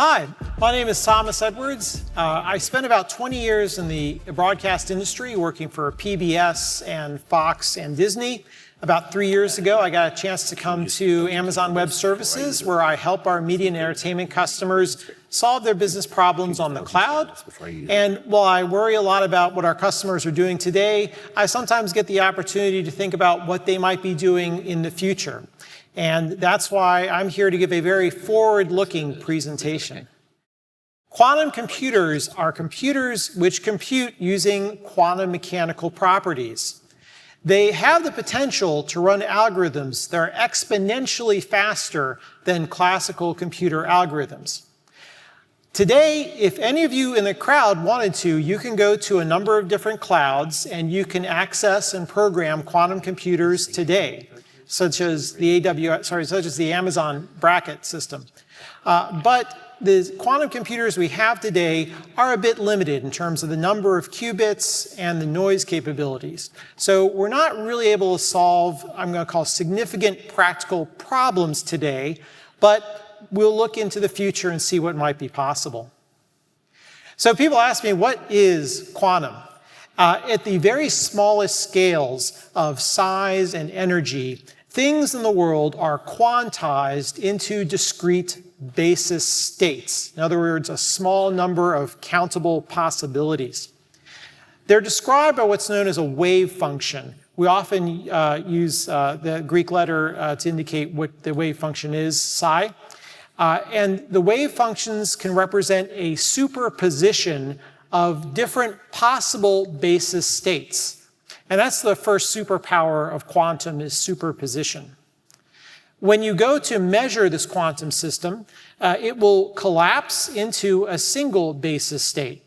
Hi, my name is Thomas Edwards. I spent about 20 years in the broadcast industry working for PBS and Fox and Disney. About 3 years ago, I got a chance to come to Amazon Web Services, where I help our media and entertainment customers solve their business problems on the cloud. And while I worry a lot about what our customers are doing today, I sometimes get the opportunity to think about what they might be doing in the future. And that's why I'm here to give a very forward-looking presentation. Quantum computers are computers which compute using quantum mechanical properties. They have the potential to run algorithms that are exponentially faster than classical computer algorithms. Today, if any of you in the crowd wanted to, you can go to a number of different clouds and you can access and program quantum computers today, such as the Amazon bracket system. But the quantum computers we have today are a bit limited in terms of the number of qubits and the noise capabilities. So we're not really able to solve, I'm going to call, significant practical problems today, but we'll look into the future and see what might be possible. So people ask me, what is quantum? At the very smallest scales of size and energy, things in the world are quantized into discrete basis states. In other words, a small number of countable possibilities. They're described by what's known as a wave function. We often use the Greek letter to indicate what the wave function is, psi. And the wave functions can represent a superposition of different possible basis states. And that's the first superpower of quantum, is superposition. When you go to measure this quantum system, it will collapse into a single basis state.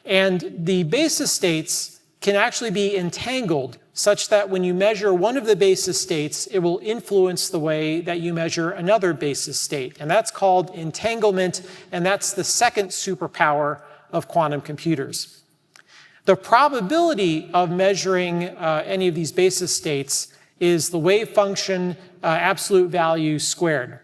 And the basis states can actually be entangled such that when you measure one of the basis states, it will influence the way that you measure another basis state. And that's called entanglement, and that's the second superpower of quantum computers. The probability of measuring any of these basis states is the wave function absolute value squared.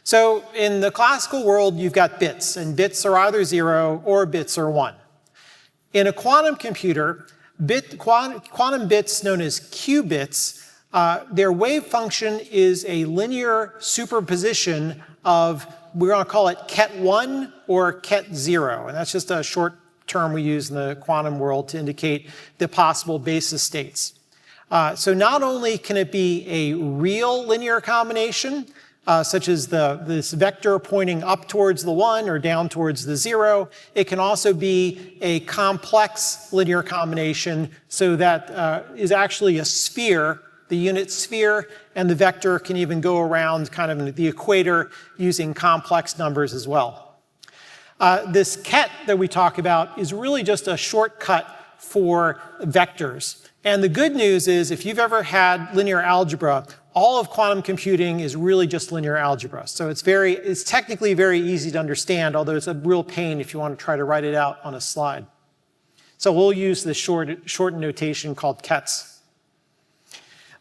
So in the classical world, you've got bits, and bits are either 0 or bits are 1. In a quantum computer, quantum bits known as qubits, their wave function is a linear superposition of, we're going to call it ket 1 or ket 0. And that's just a short term we use in the quantum world to indicate the possible basis states. So not only can it be a real linear combination, such as this vector pointing up towards the 1 or down towards the 0, it can also be a complex linear combination, so that is actually a sphere, the unit sphere, and the vector can even go around kind of the equator using complex numbers as well. This ket that we talk about is really just a shortcut for vectors. And the good news is, if you've ever had linear algebra, all of quantum computing is really just linear algebra. So it's technically very easy to understand, although it's a real pain if you want to try to write it out on a slide. So we'll use this shortened notation called kets.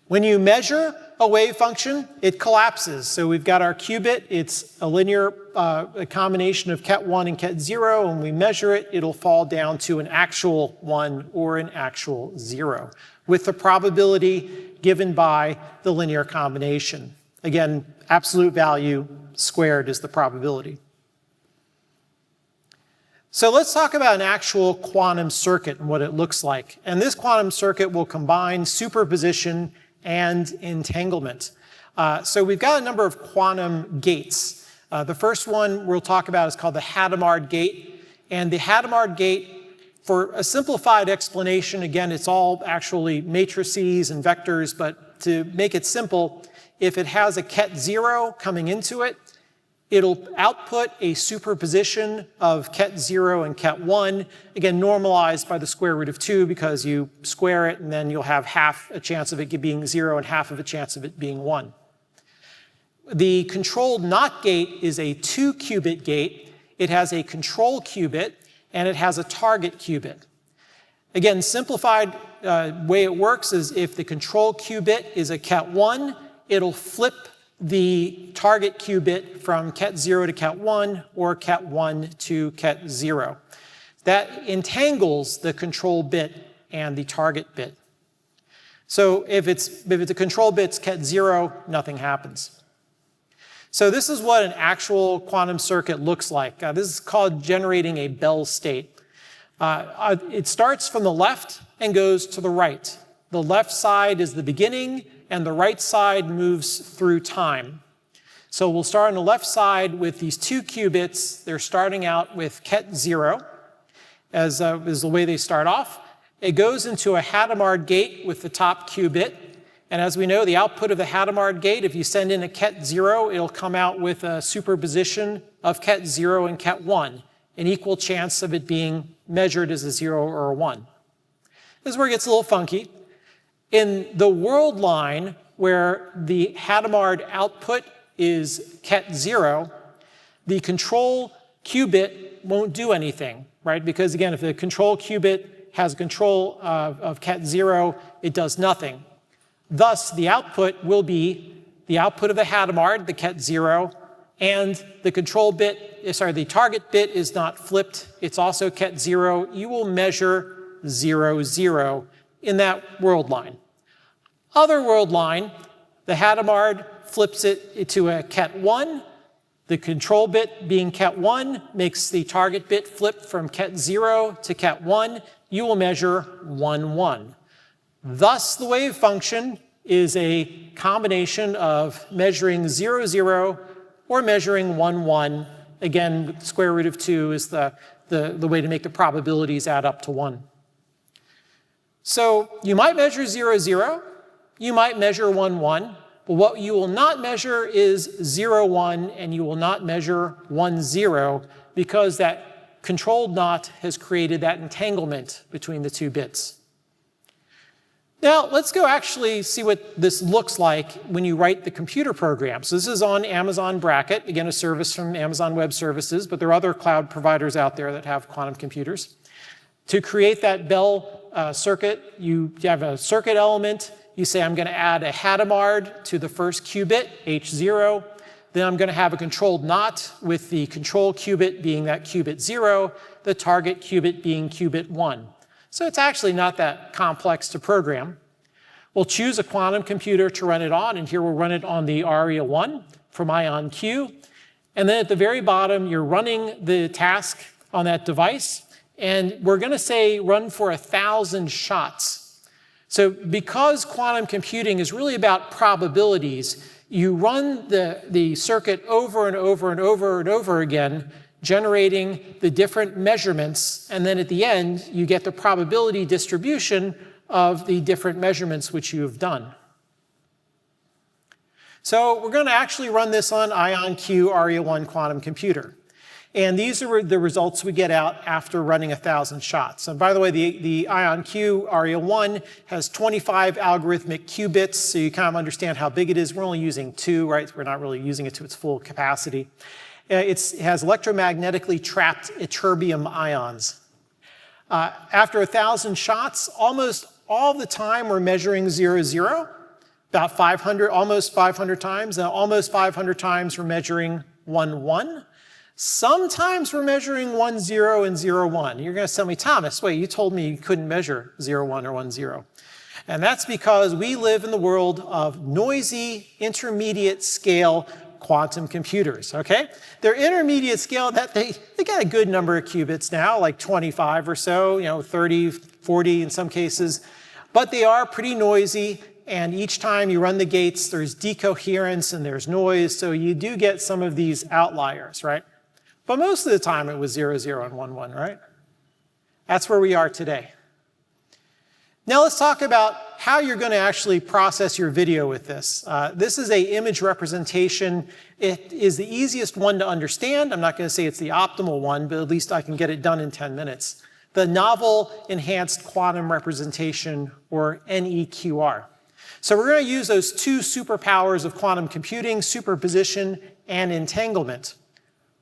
When you measure a wave function, it collapses. So we've got our qubit. It's a linear a combination of ket 1 and ket 0. When we measure it, it'll fall down to an actual 1 or an actual 0, with the probability given by the linear combination. Again, absolute value squared is the probability. So let's talk about an actual quantum circuit and what it looks like. And this quantum circuit will combine superposition and entanglement. So we've got a number of quantum gates. The first one we'll talk about is called the Hadamard gate. And the Hadamard gate, for a simplified explanation, again, it's all actually matrices and vectors, but to make it simple, if it has a ket 0 coming into it, it'll output a superposition of ket 0 and ket 1, again, normalized by the square root of 2, because you square it and then you'll have half a chance of it being 0 and half of a chance of it being 1. The controlled NOT gate is a 2-qubit gate. It has a control qubit and it has a target qubit. Again, simplified way it works is if the control qubit is a ket 1, it'll flip the target qubit from ket 0 to ket 1 or ket 1 to ket 0. That entangles the control bit and the target bit. So if the control bit's ket 0, nothing happens. So this is what an actual quantum circuit looks like. This is called generating a Bell state. It starts from the left and goes to the right. The left side is the beginning, and the right side moves through time. So we'll start on the left side with these 2 qubits. They're starting out with ket 0, as is the way they start off. It goes into a Hadamard gate with the top qubit. And as we know, the output of the Hadamard gate, if you send in a ket 0, it'll come out with a superposition of ket 0 and ket 1, an equal chance of it being measured as a 0 or a 1. This is where it gets a little funky. In the world line, where the Hadamard output is ket 0, the control qubit won't do anything, right? Because again, if the control qubit has control of ket 0, it does nothing. Thus, the output will be the output of the Hadamard, the ket 0, and the control bit, the target bit is not flipped. It's also ket 0. You will measure 0, 0 in that world line. Other world line, the Hadamard flips it to a ket 1. The control bit being ket 1 makes the target bit flip from ket 0 to ket 1. You will measure 1, 1. Thus, the wave function is a combination of measuring 0, 0 or measuring 1, 1. Again, square root of 2 is the way to make the probabilities add up to 1. So you might measure 0, 0. You might measure 1, 1. But what you will not measure is 0, 1, and you will not measure 1, 0, because that controlled knot has created that entanglement between the 2 bits. Now, let's go actually see what this looks like when you write the computer program. So this is on Amazon Bracket, again, a service from Amazon Web Services, but there are other cloud providers out there that have quantum computers. To create that Bell circuit, you have a circuit element. You say, I'm going to add a Hadamard to the first qubit, H0. Then I'm going to have a controlled knot with the control qubit being that qubit 0, the target qubit being qubit 1. So it's actually not that complex to program. We'll choose a quantum computer to run it on, and here we'll run it on the Aria 1 from IonQ. And then at the very bottom, you're running the task on that device, and we're going to say run for 1,000 shots. So because quantum computing is really about probabilities, you run the circuit over and over and over and over again, generating the different measurements, and then at the end, you get the probability distribution of the different measurements which you have done. So we're going to actually run this on IonQ Aria 1 quantum computer. And these are the results we get out after running 1,000 shots. And by the way, the IonQ Aria 1 has 25 algorithmic qubits, so you kind of understand how big it is. We're only using 2, right? We're not really using it to its full capacity. It has electromagnetically trapped ytterbium ions. After 1,000 shots, almost all the time we're measuring 0, 0, about 500, almost 500 times, and almost 500 times we're measuring 1, 1. Sometimes we're measuring 1, 0 and 0, 1. You're going to tell me, Thomas, wait, you told me you couldn't measure 0, 1 or 1, 0. And that's because we live in the world of noisy, intermediate scale quantum computers, okay? They're intermediate scale that they got a good number of qubits now, like 25 or so, 30, 40 in some cases. But they are pretty noisy, and each time you run the gates, there's decoherence and there's noise, so you do get some of these outliers, right? But most of the time it was 0, 0 and 1, 1, right? That's where we are today. Now let's talk about how you're going to actually process your video with this. This is an image representation. It is the easiest one to understand. I'm not going to say it's the optimal one, but at least I can get it done in 10 minutes. The Novel Enhanced Quantum Representation, or NEQR. So we're going to use those 2 superpowers of quantum computing, superposition and entanglement.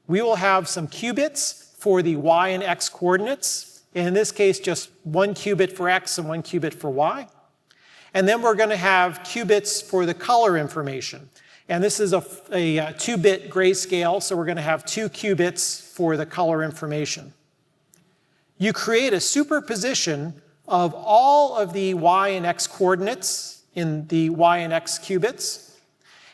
We will have some qubits for the y and x coordinates. In this case, just 1 qubit for x and 1 qubit for y. And then we're going to have qubits for the color information. And this is a 2-bit grayscale, so we're going to have 2 qubits for the color information. You create a superposition of all of the y and x coordinates in the y and x qubits,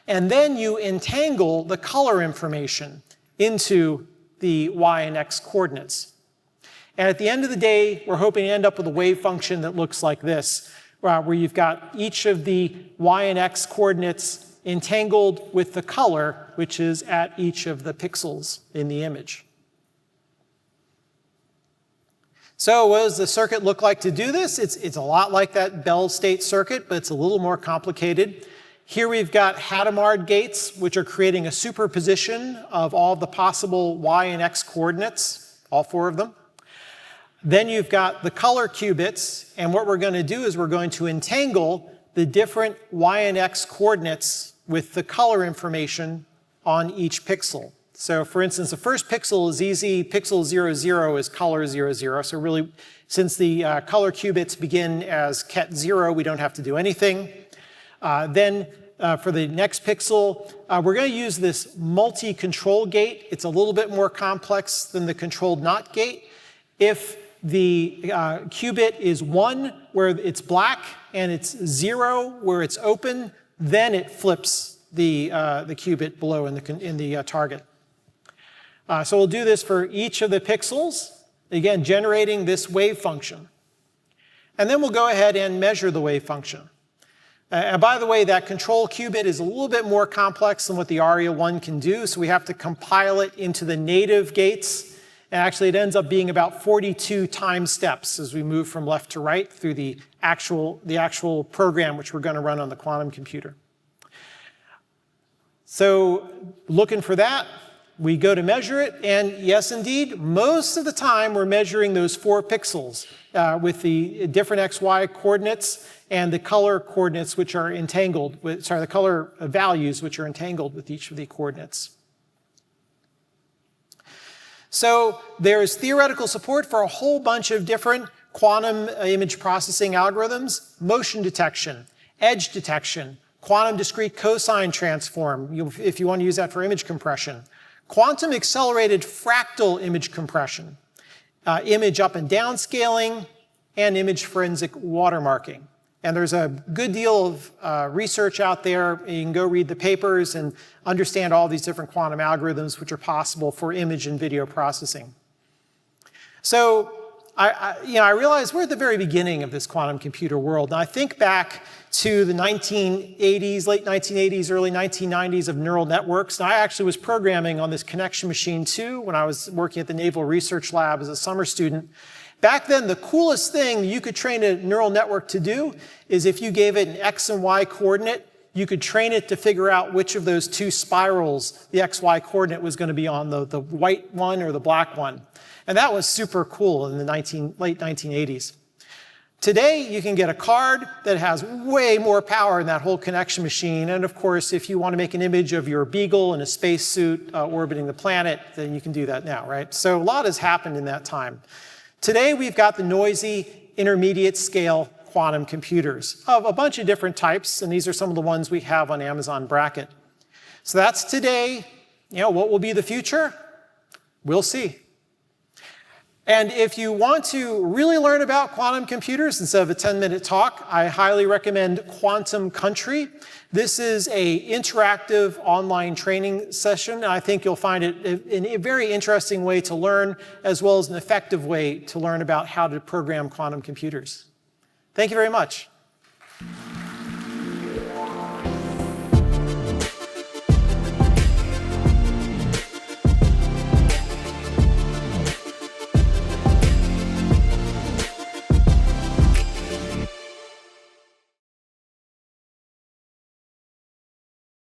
and then you entangle the color information into the y and x coordinates. And at the end of the day, we're hoping to end up with a wave function that looks like this, where you've got each of the y and x coordinates entangled with the color, which is at each of the pixels in the image. So what does the circuit look like to do this? It's a lot like that Bell state circuit, but it's a little more complicated. Here we've got Hadamard gates, which are creating a superposition of all the possible y and x coordinates, all 4 of them. Then you've got the color qubits, and what we're going to do is we're going to entangle the different y and x coordinates with the color information on each pixel. So for instance, the first pixel is easy. Pixel 00 is color 00. So really, since the color qubits begin as ket 0, we don't have to do anything. Then for the next pixel, we're going to use this multi-control gate. It's a little bit more complex than the controlled NOT gate. If the qubit is 1 where it's black and it's 0 where it's open, then it flips the qubit below in the target. So we'll do this for each of the pixels, again generating this wave function. And then we'll go ahead and measure the wave function. And by the way, that control qubit is a little bit more complex than what the ARIA1 can do, so we have to compile it into the native gates. And actually, it ends up being about 42 time steps as we move from left to right through the actual program which we're going to run on the quantum computer. So looking for that, we go to measure it, and yes, indeed, most of the time we're measuring those 4 pixels with the different XY coordinates and the color coordinates which are entangled with, the color values which are entangled with each of the coordinates. So there's theoretical support for a whole bunch of different quantum image processing algorithms: motion detection, edge detection, quantum discrete cosine transform, if you want to use that for image compression, quantum accelerated fractal image compression, image up and down scaling, and image forensic watermarking. And there's a good deal of research out there. You can go read the papers and understand all these different quantum algorithms which are possible for image and video processing. So I realize we're at the very beginning of this quantum computer world. And I think back to the 1980s, late 1980s, early 1990s of neural networks. And I actually was programming on this connection machine too when I was working at the Naval Research Lab as a summer student. Back then, the coolest thing you could train a neural network to do is if you gave it an X and Y coordinate, you could train it to figure out which of those 2 spirals the XY coordinate was going to be on, the white one or the black one. And that was super cool in the late 1980s. Today, you can get a card that has way more power than that whole connection machine. And of course, if you want to make an image of your beagle in a spacesuit orbiting the planet, then you can do that now, right? So a lot has happened in that time. Today, we've got the noisy intermediate scale quantum computers of a bunch of different types, and these are some of the ones we have on Amazon Bracket. So that's today. What will be the future? We'll see. And if you want to really learn about quantum computers instead of a 10-minute talk, I highly recommend Quantum Country. This is an interactive online training session. I think you'll find it a very interesting way to learn, as well as an effective way to learn about how to program quantum computers. Thank you very much.